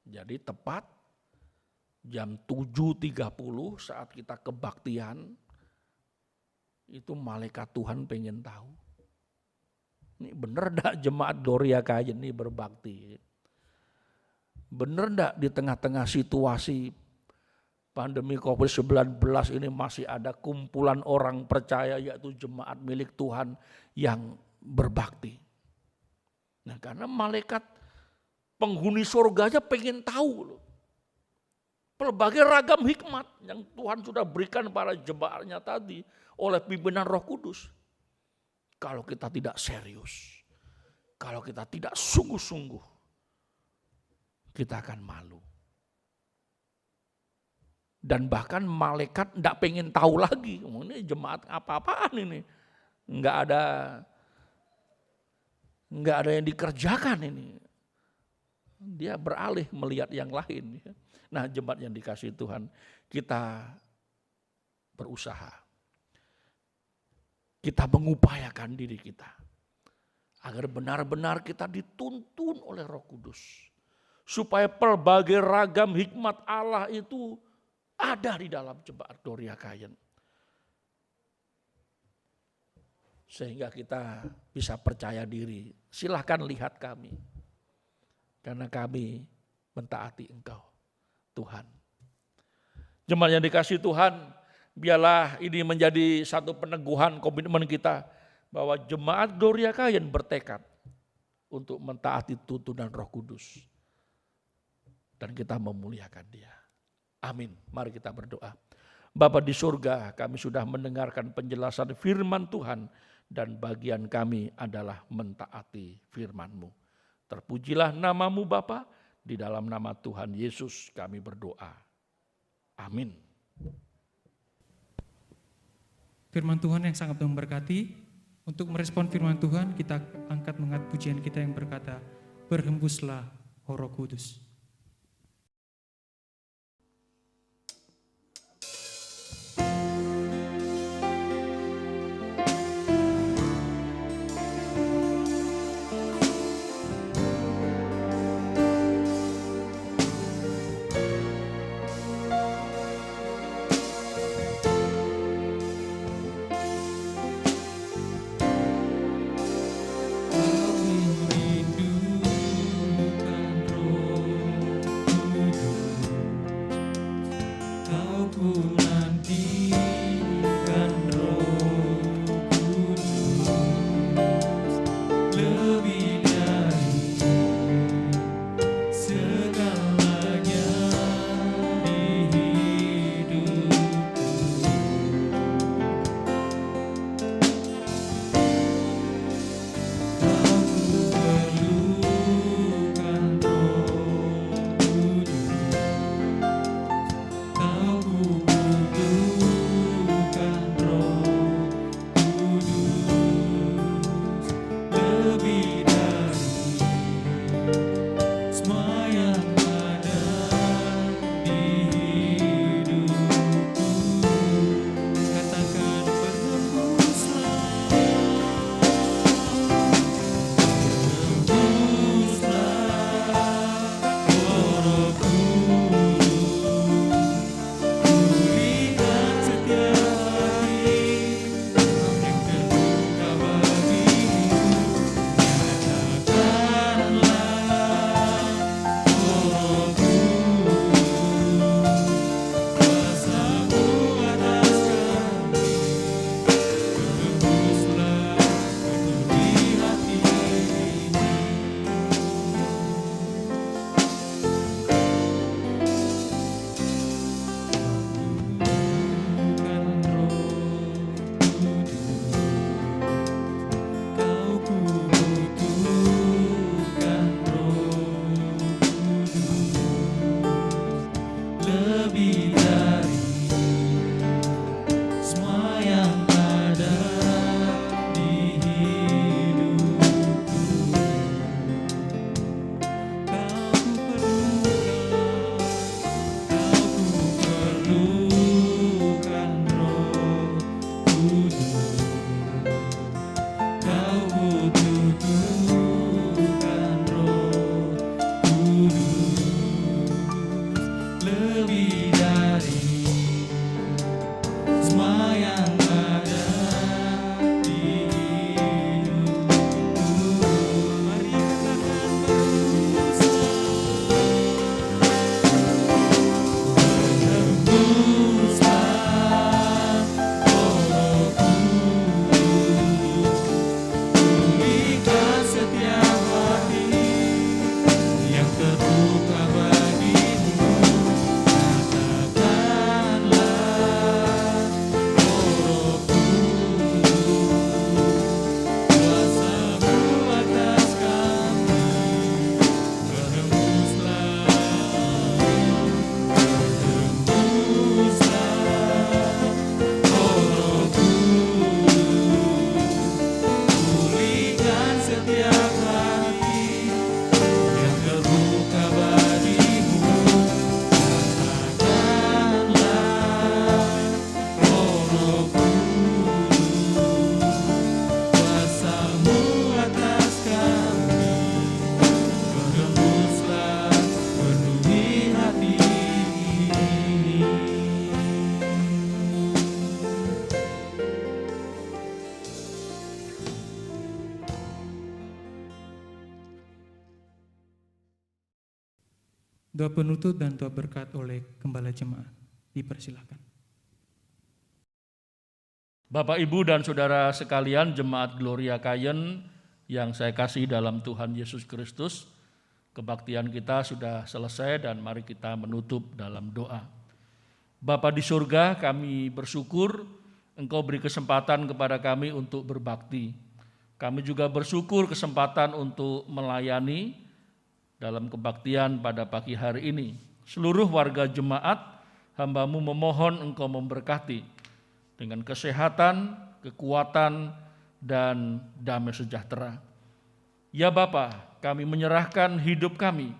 Jadi tepat jam 7.30 saat kita kebaktian, itu malaikat Tuhan pengen tahu. Ini bener enggak jemaat Gloria Kayen ini berbakti? Bener enggak di tengah-tengah situasi pandemi COVID-19 ini masih ada kumpulan orang percaya, yaitu jemaat milik Tuhan yang berbakti? Nah, karena malaikat penghuni surganya pengen tahu loh. Pelbagai ragam hikmat yang Tuhan sudah berikan pada jemaatnya tadi oleh pimpinan Roh Kudus. Kalau kita tidak serius, kalau kita tidak sungguh-sungguh, kita akan malu. Dan bahkan malaikat tidak pengen tahu lagi, ini jemaat apa-apaan ini. Enggak ada yang dikerjakan ini. Dia beralih melihat yang lain. Nah, jemaat yang dikasihi Tuhan, kita berusaha. Kita mengupayakan diri kita agar benar-benar kita dituntun oleh Roh Kudus. Supaya pelbagai ragam hikmat Allah itu ada di dalam jemaat Gloria Kayen. Sehingga kita bisa percaya diri. Silahkan lihat kami. Karena kami mentaati Engkau, Tuhan. Jemaat yang dikasihi Tuhan, biarlah ini menjadi satu peneguhan komitmen kita bahwa jemaat Gloria Kayen bertekad untuk mentaati tuntunan Roh Kudus. Dan kita memuliakan Dia. Amin. Mari kita berdoa. Bapa di surga, kami sudah mendengarkan penjelasan firman Tuhan dan bagian kami adalah mentaati firman-Mu. Terpujilah nama-Mu Bapa, di dalam nama Tuhan Yesus kami berdoa. Amin. Firman Tuhan yang sangat memberkati. Untuk merespon firman Tuhan, kita angkat mengat pujian kita yang berkata, berhembuslah Roh Kudus. Kami rindukan Roh Roh Kudus, kuasa-Mu atas kami, menembuslah, penuhi hati ini. Doa penutup dan doa berkat oleh Gembala Jemaat. Dipersilakan. Bapak, Ibu, dan Saudara sekalian, Jemaat Gloria Kayen yang saya kasih dalam Tuhan Yesus Kristus, kebaktian kita sudah selesai dan mari kita menutup dalam doa. Bapa di surga, kami bersyukur Engkau beri kesempatan kepada kami untuk berbakti. Kami juga bersyukur kesempatan untuk melayani dalam kebaktian pada pagi hari ini. Seluruh warga jemaat, hamba-Mu memohon Engkau memberkati dengan kesehatan, kekuatan, dan damai sejahtera. Ya Bapa, kami menyerahkan hidup kami,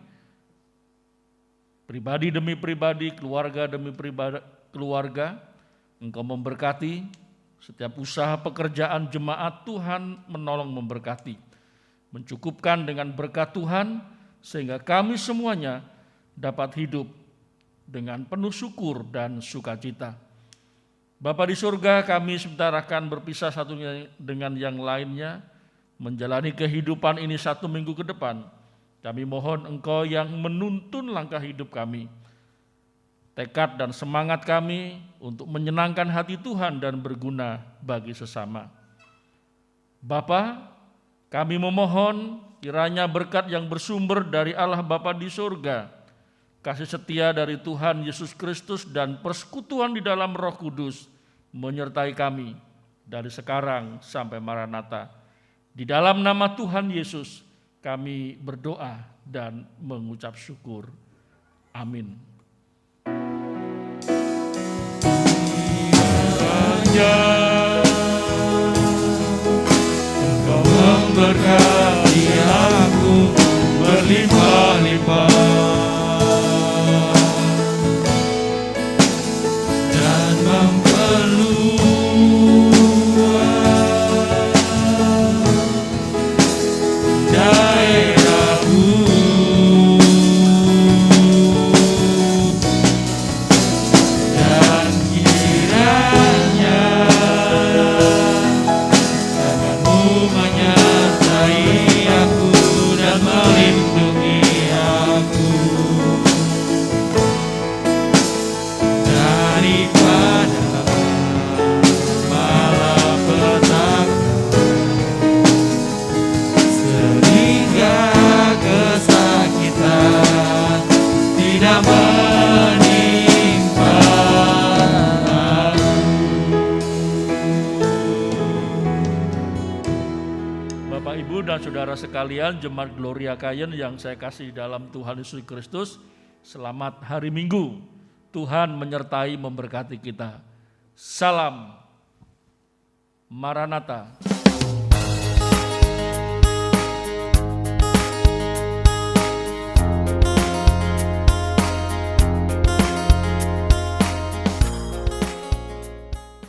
pribadi demi pribadi, keluarga demi keluarga. Engkau memberkati setiap usaha pekerjaan jemaat. Tuhan menolong memberkati, mencukupkan dengan berkat Tuhan, sehingga kami semuanya dapat hidup dengan penuh syukur dan sukacita. Bapa di surga, kami sebentar akan berpisah satu dengan yang lainnya, menjalani kehidupan ini 1 minggu ke depan. Kami mohon Engkau yang menuntun langkah hidup kami, tekad dan semangat kami untuk menyenangkan hati Tuhan dan berguna bagi sesama. Bapa, kami memohon kiranya berkat yang bersumber dari Allah Bapa di surga, kasih setia dari Tuhan Yesus Kristus, dan persekutuan di dalam Roh Kudus menyertai kami dari sekarang sampai Maranatha. Di dalam nama Tuhan Yesus kami berdoa dan mengucap syukur. Amin. Engkau memberkati aku berlimpah-limpah dan memperluas daerahmu, dan kiranya tangan-Mu menyertai aku dan melindungi aku daripada malapetaka, sehingga kesakitan tidak menimpa aku. Bapak, Ibu, dan Saudara sekalian, Jemaat Gloria Kayen yang saya kasih dalam Tuhan Yesus Kristus, selamat hari Minggu. Tuhan menyertai memberkati kita. Salam Maranatha.